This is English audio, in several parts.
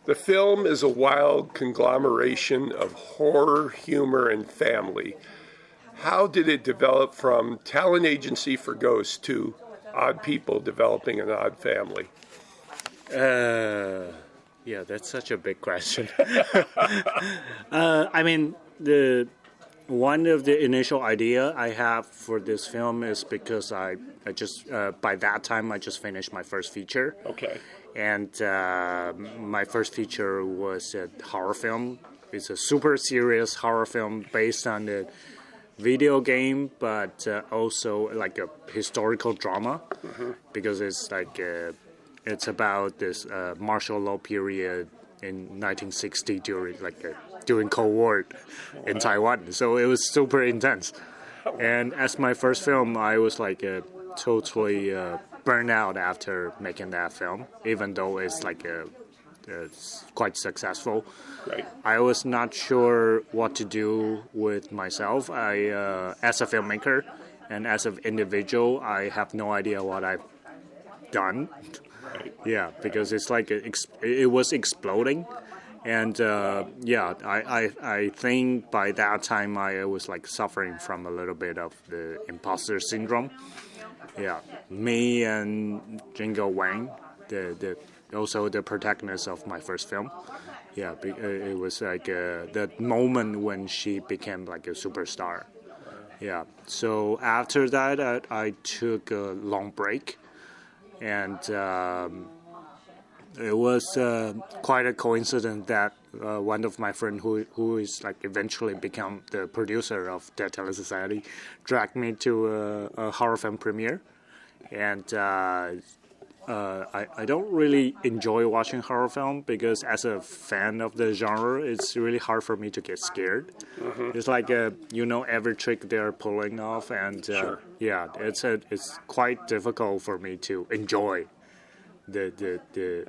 The film is a wild conglomeration of horror, humor, and family. How did it develop from talent agency for ghosts to odd people developing an odd family? Yeah, that's such a big question. I mean, the one of the initial idea I have for this film is because I just by that time I just finished my first feature. Okay. And my first feature was a horror film. It's a super serious horror film based on the video game, but also like a historical drama, because it's like it's about this martial law period in 1960 during Cold War in Taiwan. So it was super intense. And as my first film, I was like totally burned out after making that film, even though it's like it's quite successful. Right. I was not sure what to do with myself. As a filmmaker and as an individual, I have no idea what I've done. Right. Yeah, because it's like it was exploding. And I think by that time I was like suffering from a little bit of the imposter syndrome. Yeah, me and Jingo Wang, also the protagonist of my first film. Yeah, it was like that moment when she became like a superstar. Yeah, so after that I took a long break, and it was quite a coincidence that one of my friends who is like eventually become the producer of Dead Talent Society dragged me to a horror film premiere. And I don't really enjoy watching horror film because as a fan of the genre, it's really hard for me to get scared. It's like every trick they're pulling off, and yeah, it's quite difficult for me to enjoy the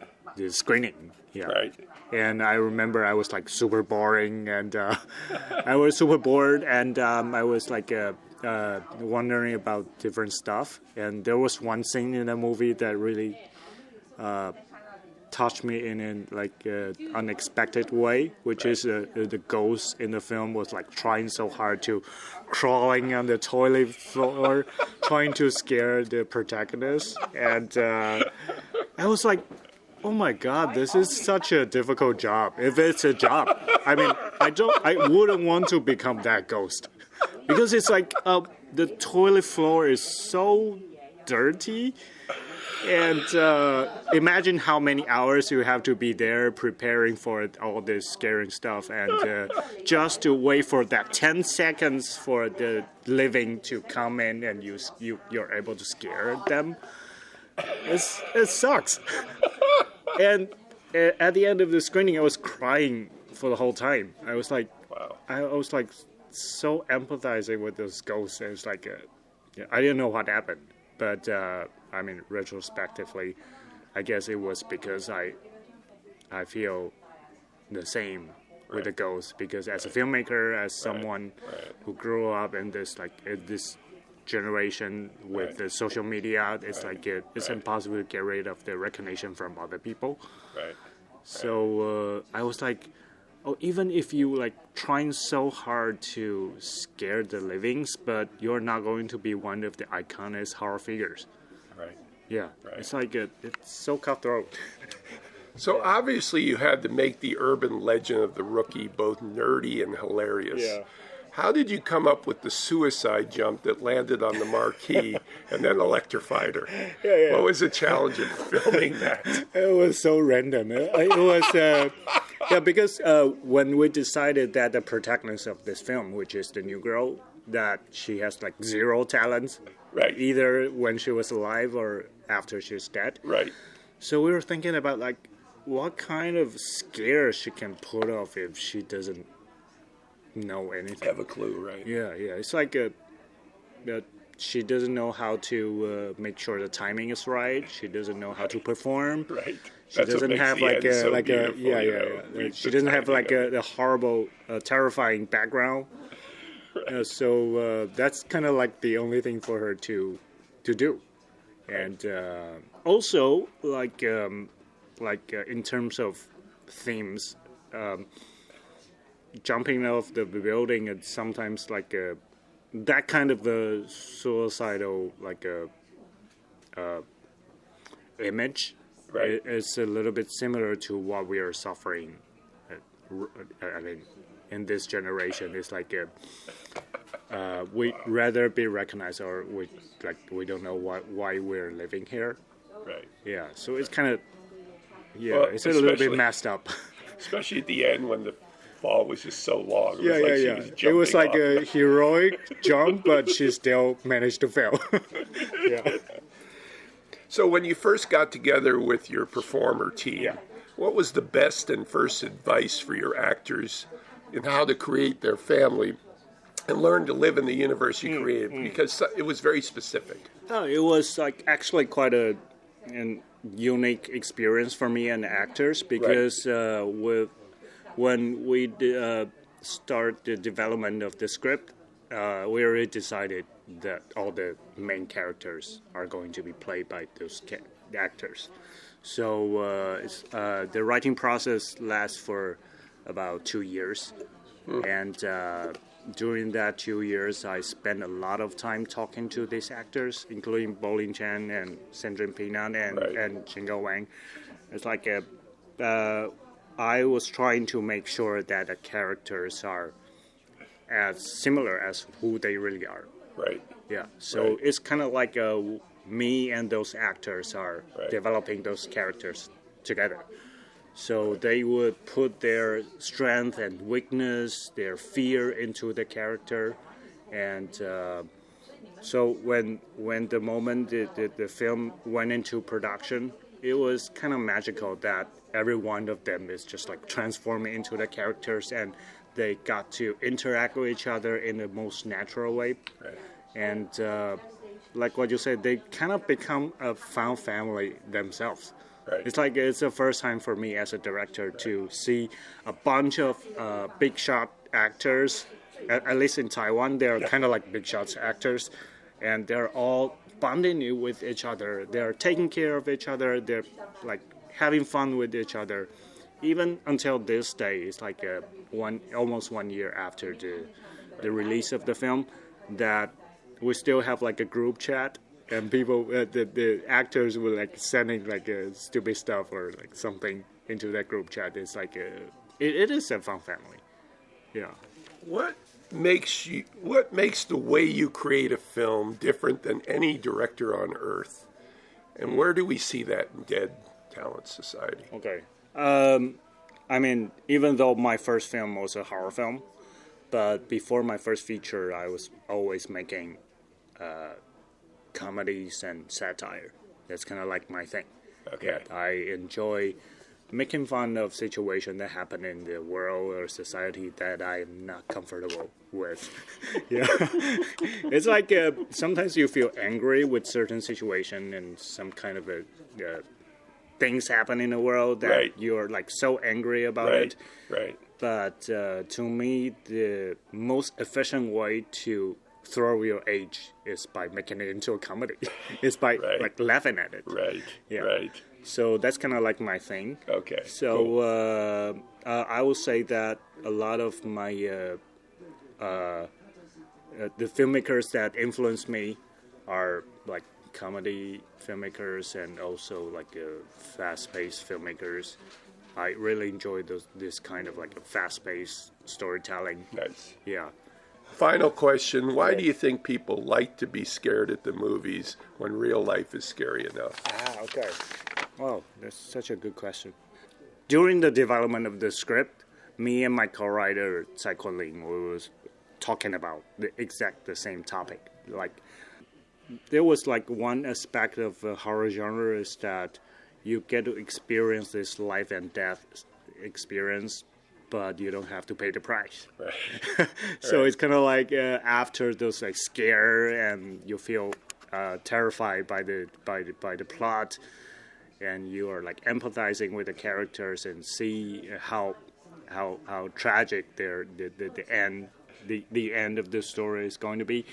screening. Yeah. Right. And I remember I was like super boring, and I was super bored, and I was like wondering about different stuff. And there was one scene in the movie that really touched me in an unexpected way, which is the ghost in the film was like trying so hard to crawling on the toilet floor, trying to scare the protagonist. And I was like, oh my God, this is such a difficult job. If it's a job, I mean, I wouldn't want to become that ghost, because it's like the toilet floor is so dirty, and imagine how many hours you have to be there preparing for all this scaring stuff, and just to wait for that 10 seconds for the living to come in and you're able to scare them. It sucks. And at the end of the screening, I was crying for the whole time. I was like, wow. I was like so empathizing with those ghosts. And it's like, I didn't know what happened, but I mean, retrospectively, I guess it was because I feel the same with the ghosts, because as a filmmaker, as someone who grew up in this generation with the social media, it's like it's impossible to get rid of the recognition from other people. Right. So I was like, oh, even if you like trying so hard to scare the livings, but you're not going to be one of the iconic horror figures. Right. Yeah. Right. It's like it's so cutthroat. So obviously you had to make the urban legend of the rookie both nerdy and hilarious. Yeah. How did you come up with the suicide jump that landed on the marquee and then electrified her? Yeah. What was the challenge of filming that? It was so random. It was because when we decided that the protagonist of this film, which is the new girl, that she has like zero talents, right? Either when she was alive or after she's dead, right? So we were thinking about like what kind of scare she can pull off if she doesn't know anything. Have a clue, right? Yeah. It's like she doesn't know how to make sure the timing is right. She doesn't know how to perform. Right. She doesn't have She doesn't have like a horrible, terrifying background. Right. So that's kind of like the only thing for her to do, and also in terms of themes. Jumping off the building, and sometimes like that kind of a suicidal like a image. Right. It's a little bit similar to what we are suffering. I mean, in this generation, it's like we rather be recognized, or we don't know why we're living here. Right. Yeah, so it's kind of Well, it's a little bit messed up. Especially at the end when the fall was just so long. Yeah. It was like a heroic jump, but she still managed to fail. Yeah. So when you first got together with your performer team, what was the best and first advice for your actors in how to create their family and learn to live in the universe you created? Because it was very specific. Oh, it was like actually quite a unique experience for me and actors, because when we start the development of the script, we already decided that all the main characters are going to be played by those actors. So the writing process lasts for about 2 years, and during that 2 years, I spent a lot of time talking to these actors, including Bo-Lin Chen and Sandrine Pinan and Jingle Wang. It's like I was trying to make sure that the characters are as similar as who they really are. Right. Yeah. So it's kind of like me and those actors are developing those characters together. So they would put their strength and weakness, their fear into the character, and so when the moment the film went into production, it was kind of magical that every one of them is just like transforming into the characters, and they got to interact with each other in the most natural way. Right. And like what you said, they kind of become a found family themselves. Right. It's like it's the first time for me as a director to see a bunch of big shot actors, at least in Taiwan, they're kind of like big shots actors, and they're all bonding with each other. They're taking care of each other. They're like having fun with each other. Even until this day, it's like almost 1 year after the release of the film, that we still have like a group chat, and people, the actors were like sending like stupid stuff or like something into that group chat. It's like it is a fun family. Yeah. What makes the way you create a film different than any director on earth? And where do we see that in Dead Talent Society? Okay. I mean, even though my first film was a horror film, but before my first feature, I was always making comedies and satire. That's kind of like my thing. Okay. Yeah, I enjoy making fun of situations that happen in the world or society that I'm not comfortable with. Yeah, it's like sometimes you feel angry with certain situation and some kind of things happen in the world that you're like so angry about it. Right. But to me, the most efficient way to throw your age is by making it into a comedy. It's by like laughing at it. Right. Yeah. Right. So that's kind of like my thing. Okay. So cool. I will say that a lot of my the filmmakers that influence me are like comedy filmmakers and also like fast-paced filmmakers. I really enjoy this kind of like a fast-paced storytelling. Nice. Yeah. Final question. Why do you think people like to be scared at the movies when real life is scary enough? Okay. Wow, that's such a good question. During the development of the script, me and my co-writer, Tsai Kun-Ling, was talking about the same topic. Like, there was like one aspect of the horror genre is that you get to experience this life and death experience, but you don't have to pay the price. Right. So it's kind of like after those like scare and you feel terrified by the plot, and you are like empathizing with the characters and see how tragic the end of the story is going to be,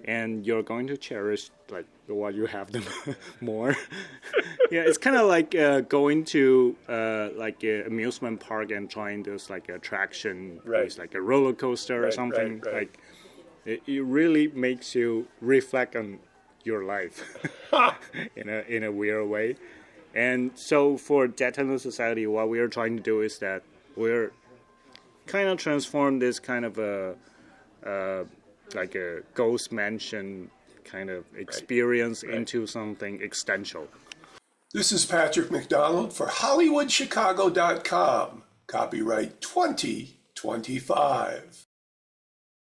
and you're going to cherish like while you have them more. Yeah, it's kind of like going to like an amusement park and trying this like attraction, it's like a roller coaster or something. Like it really makes you reflect on your life in a weird way. And so for Dead Talent Society, what we are trying to do is that we're kind of transform this kind of a like a ghost mansion kind of experience into something existential. This is Patrick McDonald for HollywoodChicago.com. Copyright 2025.